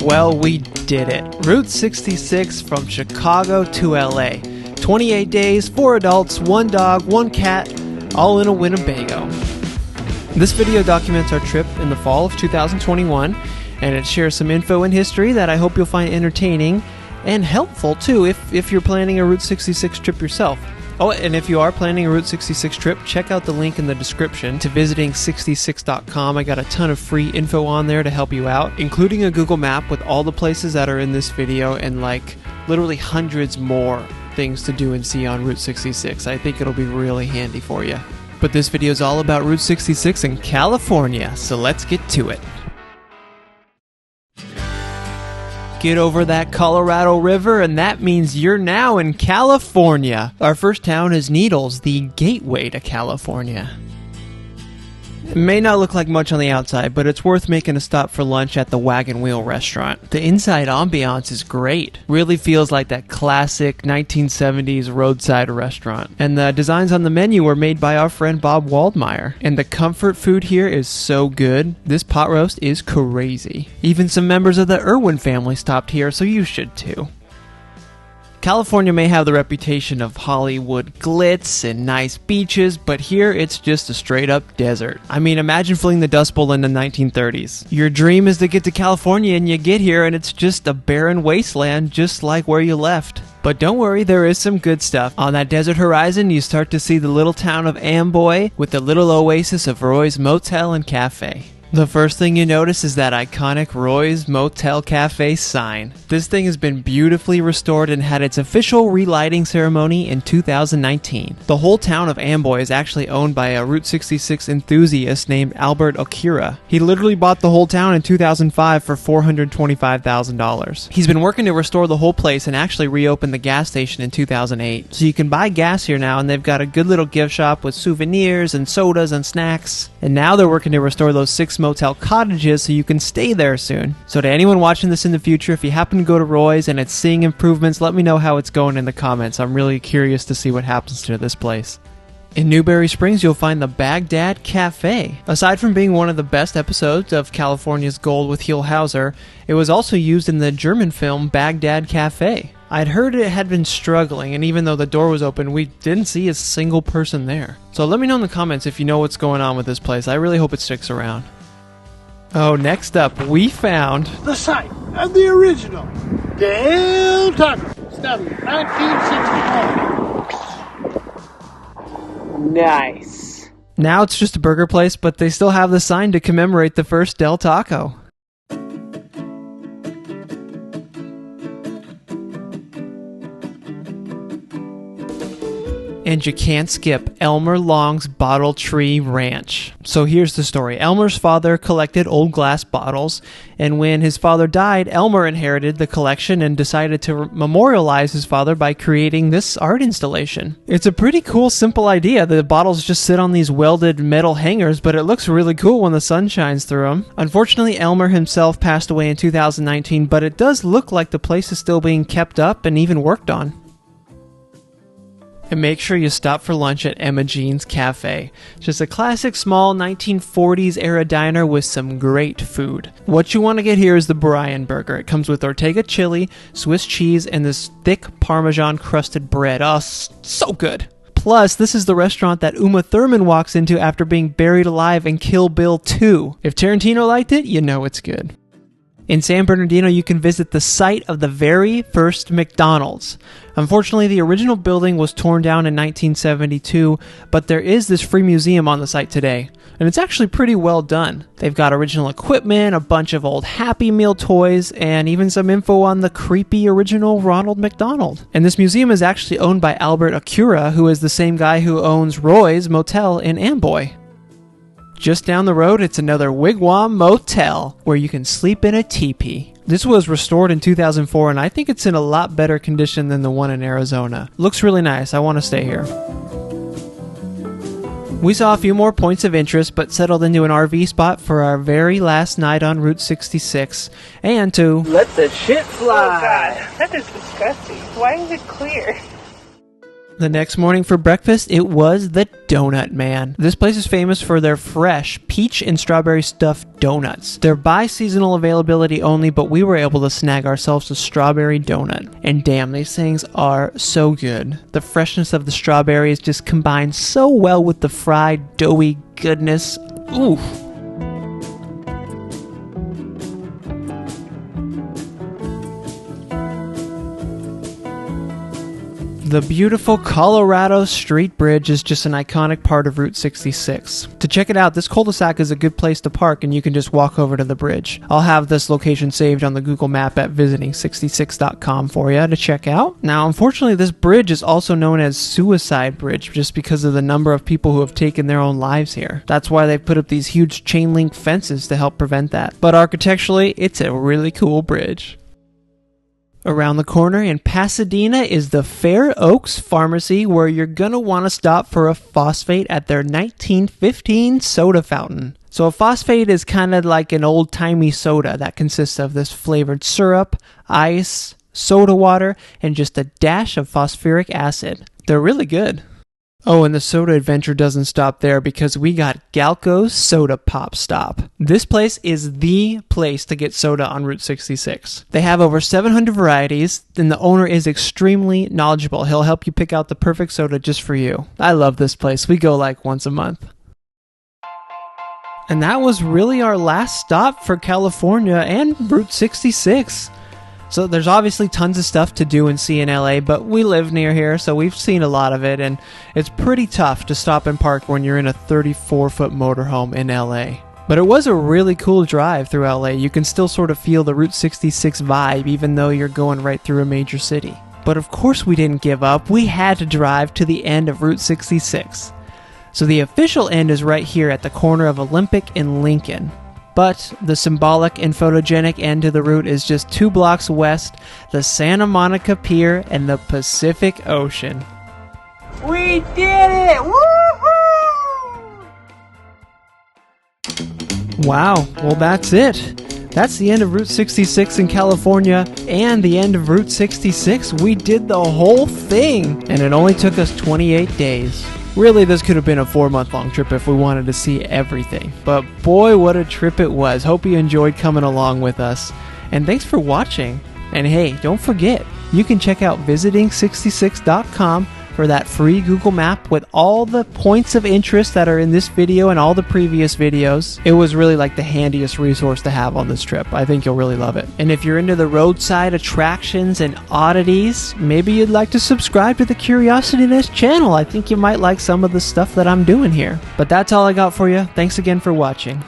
Well, we did it. Route 66 from Chicago to LA. 28 days, 4 adults, 1 dog, 1 cat, all in a Winnebago. This video documents our trip in the fall of 2021, and it shares some info and history that I hope you'll find entertaining and helpful too if you're planning a Route 66 trip yourself. Oh, and if you are planning a Route 66 trip, check out the link in the description to visiting66.com. I got a ton of free info on there to help you out, including a Google map with all the places that are in this video and like literally hundreds more things to do and see on Route 66. I think it'll be really handy for you. But this video is all about Route 66 in California, so let's get to it. Get over that Colorado River, and that means you're now in California. Our first town is Needles, the gateway to California. It may not look like much on the outside, but it's worth making a stop for lunch at the Wagon Wheel restaurant. The inside ambiance is great. Really feels like that classic 1970s roadside restaurant. And the designs on the menu were made by our friend Bob Waldmeyer. And the comfort food here is so good. This pot roast is crazy. Even some members of the Irwin family stopped here, so you should too. California may have the reputation of Hollywood glitz and nice beaches, but here it's just a straight up desert. I mean, imagine fleeing the Dust Bowl in the 1930s. Your dream is to get to California and you get here and it's just a barren wasteland just like where you left. But don't worry, there is some good stuff. On that desert horizon, you start to see the little town of Amboy with the little oasis of Roy's Motel and Cafe. The first thing you notice is that iconic Roy's Motel Cafe sign. This thing has been beautifully restored and had its official relighting ceremony in 2019. The whole town of Amboy is actually owned by a Route 66 enthusiast named Albert Okura. He literally bought the whole town in 2005 for $425,000. He's been working to restore the whole place and actually reopened the gas station in 2008. So you can buy gas here now, and they've got a good little gift shop with souvenirs and sodas and snacks. And now they're working to restore those 6 motel cottages so you can stay there soon. So to anyone watching this in the future, if you happen to go to Roy's and it's seeing improvements, let me know how it's going in the comments. I'm really curious to see what happens to this place. In Newberry Springs, you'll find the Bagdad Cafe. Aside from being one of the best episodes of California's Gold with Huell Hauser, it was also used in the German film Bagdad Cafe. I'd heard it had been struggling, and even though the door was open, we didn't see a single person there. So let me know in the comments if you know what's going on with this place. I really hope it sticks around. Oh, next up, we found the site of the original Del Taco, established 1961. Nice. Now it's just a burger place, but they still have the sign to commemorate the first Del Taco. And you can't skip Elmer Long's Bottle Tree Ranch. So here's the story. Elmer's father collected old glass bottles, and when his father died, Elmer inherited the collection and decided to memorialize his father by creating this art installation. It's a pretty cool, simple idea. The bottles just sit on these welded metal hangers, but it looks really cool when the sun shines through them. Unfortunately, Elmer himself passed away in 2019, but it does look like the place is still being kept up and even worked on. And make sure you stop for lunch at Emma Jean's Cafe. Just a classic small 1940s era diner with some great food. What you want to get here is the Brian Burger. It comes with Ortega chili, Swiss cheese, and this thick Parmesan crusted bread. Oh, so good. Plus, this is the restaurant that Uma Thurman walks into after being buried alive in Kill Bill 2. If Tarantino liked it, you know it's good. In San Bernardino, you can visit the site of the very first McDonald's. Unfortunately, the original building was torn down in 1972, but there is this free museum on the site today, and it's actually pretty well done. They've got original equipment, a bunch of old Happy Meal toys, and even some info on the creepy original Ronald McDonald. And this museum is actually owned by Albert Okura, who is the same guy who owns Roy's Motel in Amboy. Just down the road, it's another Wigwam Motel, where you can sleep in a teepee. This was restored in 2004, and I think it's in a lot better condition than the one in Arizona. Looks really nice. I want to stay here. We saw a few more points of interest, but settled into an RV spot for our very last night on Route 66, and to let the shit fly. Oh God, that is disgusting. Why is it clear? The next morning for breakfast, it was the Donut Man. This place is famous for their fresh peach and strawberry stuffed donuts. They're by seasonal availability only, but we were able to snag ourselves a strawberry donut. And damn, these things are so good. The freshness of the strawberries just combines so well with the fried, doughy goodness. Ooh. The beautiful Colorado Street Bridge is just an iconic part of Route 66. To check it out, this cul-de-sac is a good place to park and you can just walk over to the bridge. I'll have this location saved on the Google map at visiting66.com for you to check out. Now, unfortunately, this bridge is also known as Suicide Bridge just because of the number of people who have taken their own lives here. That's why they've put up these huge chain link fences to help prevent that. But architecturally, it's a really cool bridge. Around the corner in Pasadena is the Fair Oaks Pharmacy, where you're gonna want to stop for a phosphate at their 1915 soda fountain. So a phosphate is kind of like an old-timey soda that consists of this flavored syrup, ice, soda water, and just a dash of phosphoric acid. They're really good. Oh, and the soda adventure doesn't stop there because we got Galco's Soda Pop Stop. This place is the place to get soda on Route 66. They have over 700 varieties, and the owner is extremely knowledgeable. He'll help you pick out the perfect soda just for you. I love this place. We go like once a month. And that was really our last stop for California and Route 66. So there's obviously tons of stuff to do and see in LA, but we live near here, so we've seen a lot of it, and it's pretty tough to stop and park when you're in a 34-foot motorhome in LA. But it was a really cool drive through LA. You can still sort of feel the Route 66 vibe, even though you're going right through a major city. But of course we didn't give up. We had to drive to the end of Route 66. So the official end is right here at the corner of Olympic and Lincoln. But the symbolic and photogenic end to the route is just 2 blocks west, the Santa Monica Pier and the Pacific Ocean. We did it! Woohoo! Wow, well that's it. That's the end of Route 66 in California and the end of Route 66. We did the whole thing, and it only took us 28 days. Really, this could have been a 4-month-long trip if we wanted to see everything. But boy, what a trip it was. Hope you enjoyed coming along with us. And thanks for watching. And hey, don't forget, you can check out visiting66.com for that free Google map with all the points of interest that are in this video and all the previous videos. It was really like the handiest resource to have on this trip. I think you'll really love it. And if you're into the roadside attractions and oddities, maybe you'd like to subscribe to the Curiosity Nest channel. I think you might like some of the stuff that I'm doing here. But that's all I got for you. Thanks again for watching.